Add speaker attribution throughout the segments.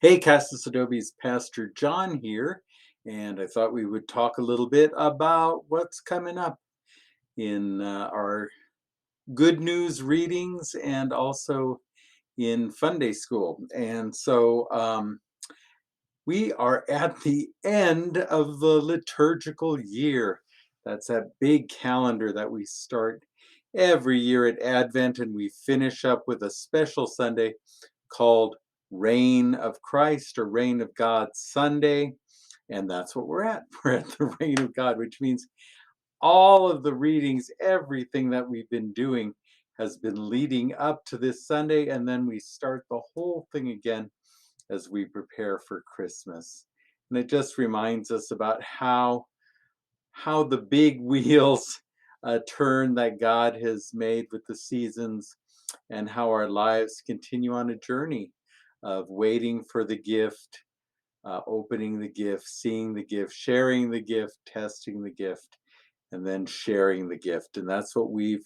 Speaker 1: Hey, Castus Adobe's Pastor John here, and I thought we would talk a little bit about what's coming up in our good news readings and also in Fun Day School. And so we are at the end of the liturgical year. That's that big calendar that we start every year at Advent, and we finish up with a special Sunday called Reign of Christ or Reign of God Sunday. And that's what we're at. We're at the Reign of God, which means all of the readings, everything that we've been doing has been leading up to this Sunday. And then we start the whole thing again as we prepare for Christmas. And it just reminds us about how the big wheels turn that God has made with the seasons, and how our lives continue on a journey of waiting for the gift, opening the gift, seeing the gift, sharing the gift, testing the gift, and then sharing the gift. And that's what we've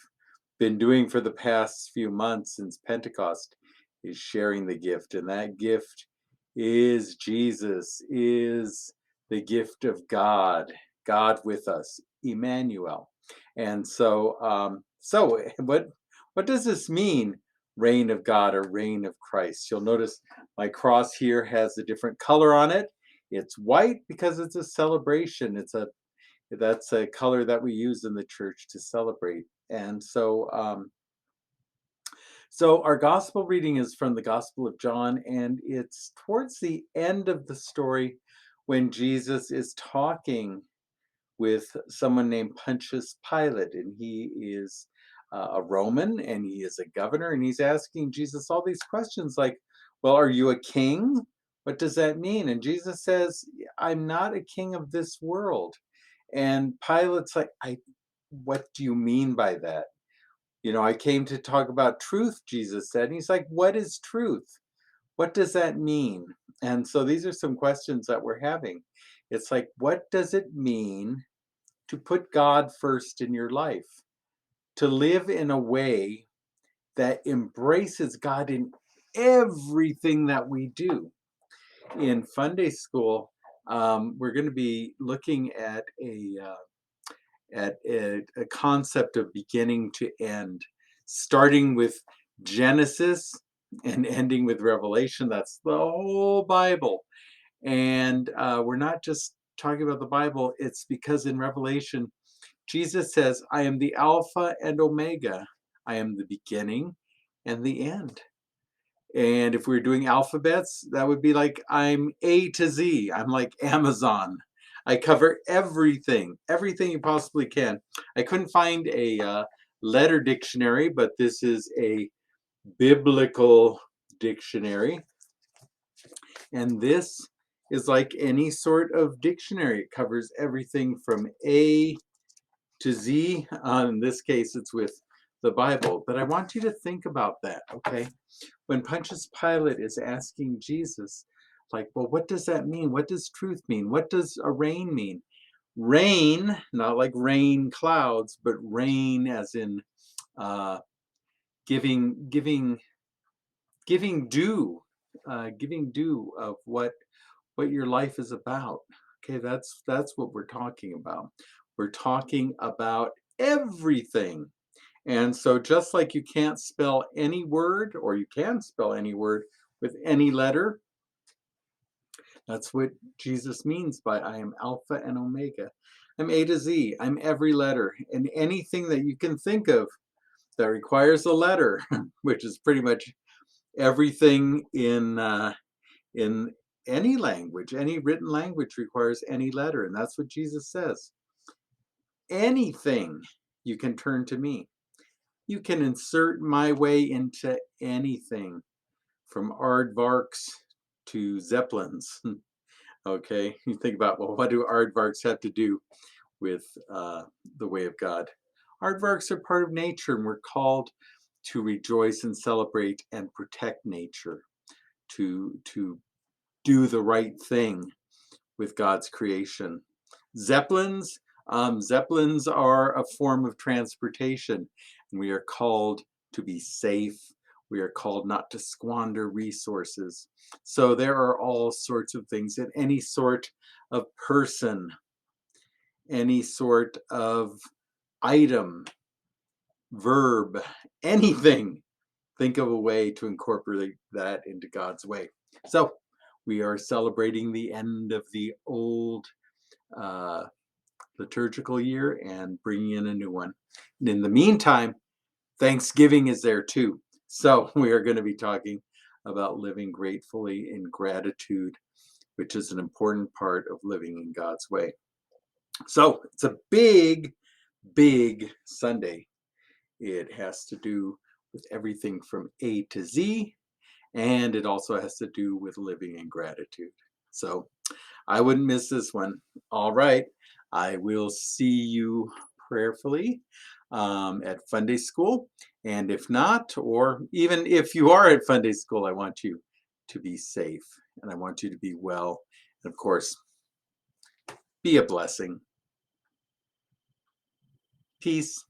Speaker 1: been doing for the past few months since Pentecost, is sharing the gift. And that gift is Jesus, is the gift of God, God with us, Emmanuel. And so what does this mean, reign of God or reign of Christ? You'll notice my cross here has a different color on it. It's white because it's a celebration. That's a color that we use in the church to celebrate. And so our gospel reading is from the Gospel of John, and it's towards the end of the story when Jesus is talking with someone named Pontius Pilate, and he is a Roman, and he is a governor, and he's asking Jesus all these questions like, well, are you a king? What does that mean? And Jesus says, I'm not a king of this world. And Pilate's like, what do you mean by that? I came to talk about truth, Jesus said. And he's like, what is truth? What does that mean? And so these are some questions that we're having. It's like, what does it mean to put God first in your life? To live in a way that embraces God in everything that we do. In Fun Day School, we're going to be looking at a concept of beginning to end, starting with Genesis and ending with Revelation. That's the whole Bible. And we're not just talking about the Bible, it's because in Revelation, Jesus says, I am the Alpha and Omega. I am the beginning and the end. And if we were doing alphabets, that would be like I'm A to Z. I'm like Amazon. I cover everything you possibly can. I couldn't find a letter dictionary, but this is a biblical dictionary. And this is like any sort of dictionary. It covers everything from A to Z. In this case, it's with the Bible. But I want you to think about that, okay? When Pontius Pilate is asking Jesus, like, well, what does that mean? What does truth mean? What does a reign mean? Rain, not like rain clouds, but rain as in uh, giving giving due of what your life is about. Okay, that's what we're talking about. We're talking about everything. And so just like you can't spell any word, or you can spell any word with any letter, that's what Jesus means by I am Alpha and Omega. I'm A to Z. I'm every letter. And anything that you can think of that requires a letter, which is pretty much everything in any language, any written language requires any letter. And that's what Jesus says. Anything you can turn to me. You can insert my way into anything, from aardvarks to zeppelins. Okay, you think about, well, what do aardvarks have to do with the way of God? Aardvarks are part of nature, and we're called to rejoice and celebrate and protect nature, to do the right thing with God's creation. Zeppelins, zeppelins are a form of transportation, and we are called to be safe We are called not to squander resources. So there are all sorts of things that any sort of person, any sort of item, verb, anything, think of a way to incorporate that into God's way. So we are celebrating the end of the old uh, liturgical year and bringing in a new one. And in the meantime, Thanksgiving is there too. So we are going to be talking about living gratefully in gratitude, which is an important part of living in God's way. So it's a big, big Sunday. It has to do with everything from A to Z, and it also has to do with living in gratitude. So I wouldn't miss this one. All right. I will see you prayerfully at Fun Day School. And if not, or even if you are at Fun Day School, I want you to be safe and I want you to be well. And of course, be a blessing. Peace.